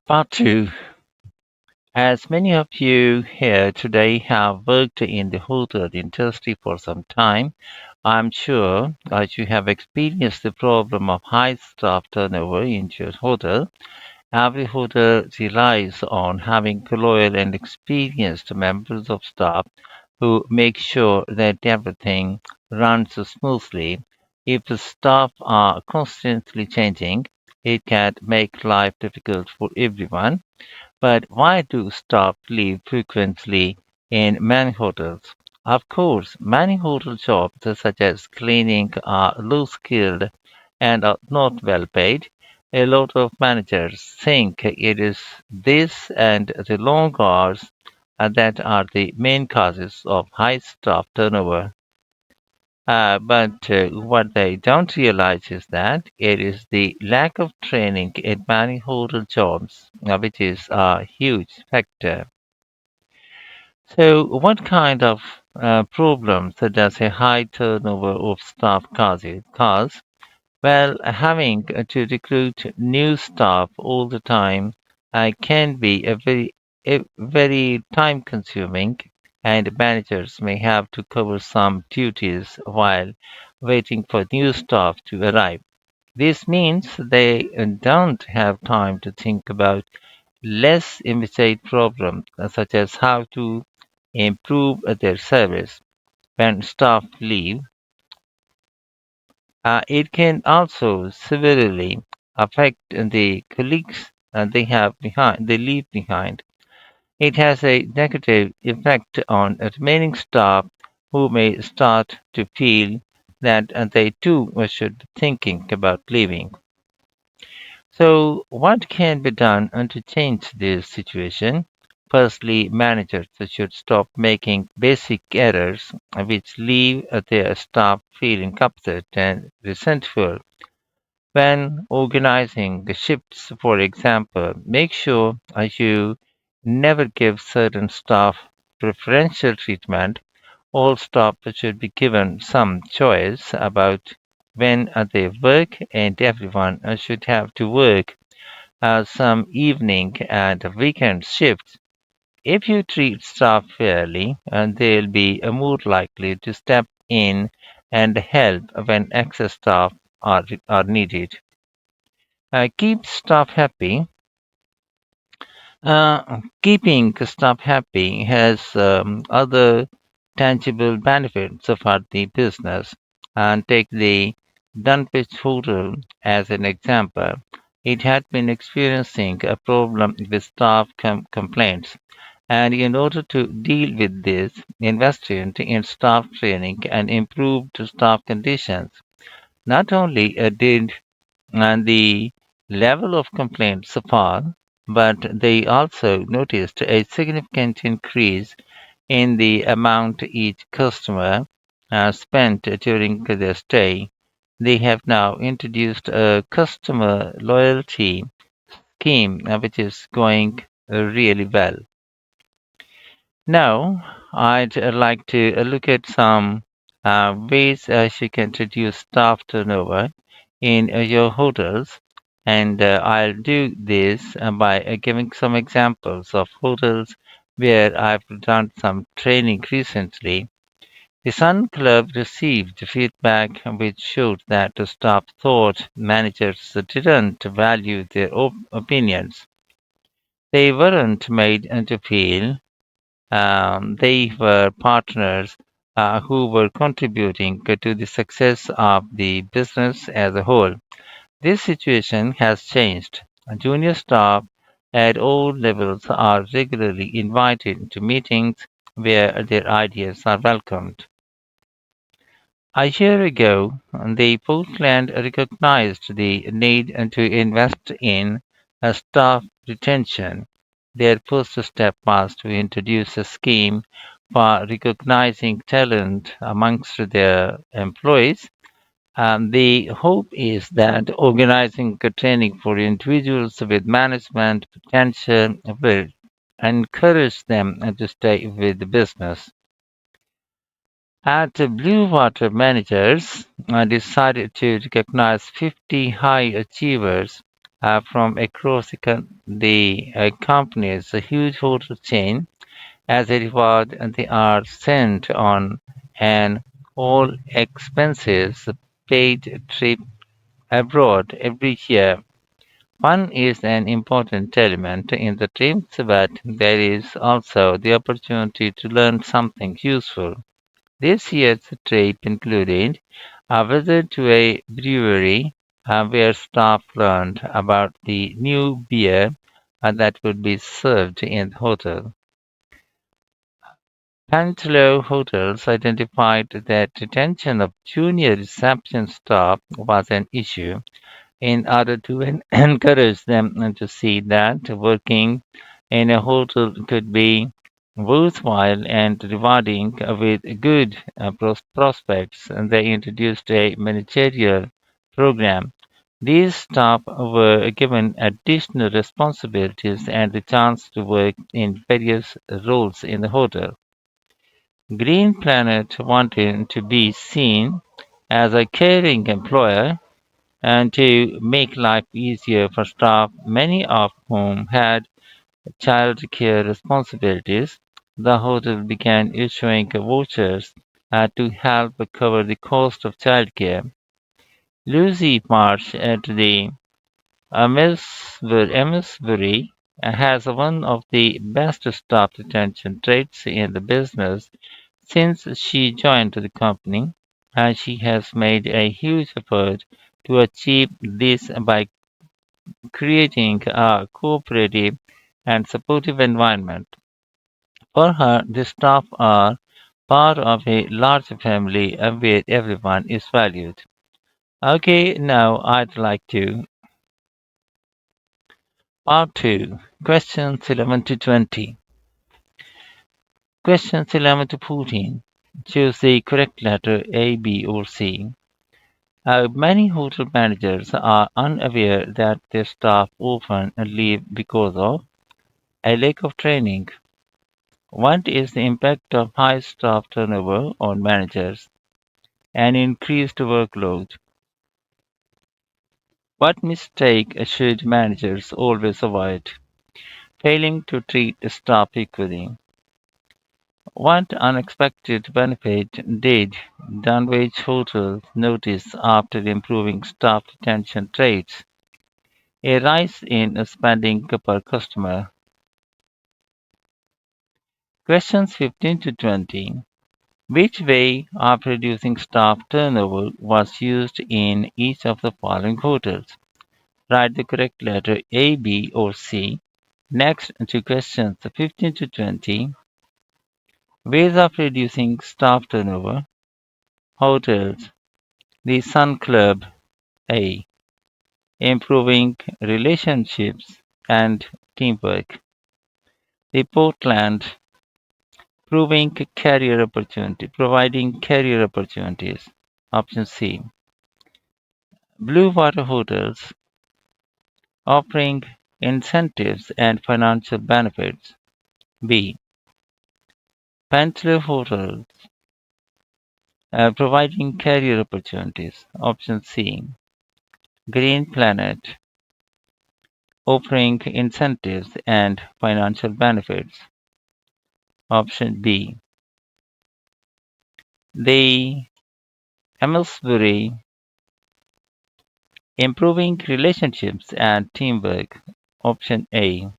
Part 2. As many of you here today have worked in the hotel industry for some time, I'm sure that you have experienced the problem of high staff turnover in your hotel. Every hotel relies on having loyal and experienced members of staff who make sure that everything runs smoothly. If the staff are constantly changing, it can make life difficult for everyone. But why do staff leave frequently in many hotels? Of course, many hotel jobs, such as cleaning, are low skilled and are not well paid. A lot of managers think it is this and the long hours that are the main causes of high staff turnover. But what they don't realize is that it is the lack of training in many hotel jobs, which is a huge factor. So, what kind of problems does a high turnover of staff cause? Well, having to recruit new staff all the time can be a very time consuming, and managers may have to cover some duties while waiting for new staff to arrive. This means they don't have time to think about less immediate problems, such as how to improve their service. When staff leave, it can also severely affect the colleagues they leave behind. It has a negative effect on remaining staff who may start to feel that they too should be thinking about leaving. So, what can be done to change this situation? Firstly, managers should stop making basic errors which leave their staff feeling upset and resentful. When organizing the shifts, for example, make sure you never give certain staff preferential treatment. All staff should be given some choice about when they work, and everyone should have to work some evening and weekend shifts. If you treat staff fairly, they'll be more likely to step in and help when excess staff are needed. Keep staff happy. Keeping staff happy has other tangible benefits for the business. And take the Dunwich Hotel as an example. It had been experiencing a problem with staff complaints, and in order to deal with this, invested in staff training and improved staff conditions. Not only did the level of complaints fall, but they also noticed a significant increase in the amount each customer spent during their stay. They have now introduced a customer loyalty scheme which is going really well. Now, I'd like to look at some ways you can reduce staff turnover in your hotels. And I'll do this by giving some examples of hotels where I've done some training recently. The Sun Club received feedback which showed that the staff thought managers didn't value their opinions. They weren't made to feel they were partners who were contributing to the success of the business as a whole. This situation has changed. Junior staff at all levels are regularly invited to meetings where their ideas are welcomed. A year ago, the Portland recognized the need to invest in staff retention. Their first step was to introduce a scheme for recognizing talent amongst their employees. The hope is that organizing a training for individuals with management potential will encourage them to stay with the business. At Blue Water, managers decided to recognize 50 high achievers from across the company's huge hotel chain. As a reward, they are sent on an all expenses paid trip abroad every year. Fun is an important element in the trips, but there is also the opportunity to learn something useful. This year's trip included a visit to a brewery where staff learned about the new beer that would be served in the hotel. Pantalo Hotels identified that retention of junior reception staff was an issue in order to encourage them to see that working in a hotel could be worthwhile and rewarding with good prospects. And they introduced a managerial program. These staff were given additional responsibilities and the chance to work in various roles in the hotel. Green Planet wanted to be seen as a caring employer and to make life easier for staff, many of whom had child care responsibilities. The hotel began issuing vouchers to help cover the cost of childcare. Lucy Marsh at the Amesbury has one of the best staff retention rates in the business since she joined the company, and she has made a huge effort to achieve this by creating a cooperative and supportive environment. For her, the staff are part of a large family where everyone is valued. Okay, now I'd like to part 2, questions 11 to 20. Questions 11 to 14. Choose the correct letter A, B, or C. Many hotel managers are unaware that their staff often leave because of a lack of training. What is the impact of high staff turnover on managers? An increased workload. What mistake should managers always avoid? Failing to treat the staff equally. What unexpected benefit did Dunwich Hotel notice after improving staff retention rates? A rise in spending per customer. Questions 15 to 20. Which way of reducing staff turnover was used in each of the following hotels? Write the correct letter A, B, or C. Next to questions 15 to 20. Ways of reducing staff turnover. Hotels. The Sun Club A. Improving relationships and teamwork. The Portland. Providing career opportunities. Option C. Blue Water Hotels. Offering incentives and financial benefits. B. Panther Hotels, providing career opportunities. Option C. Green Planet, offering incentives and financial benefits. Option B. The Amelsbury, improving relationships and teamwork. Option A.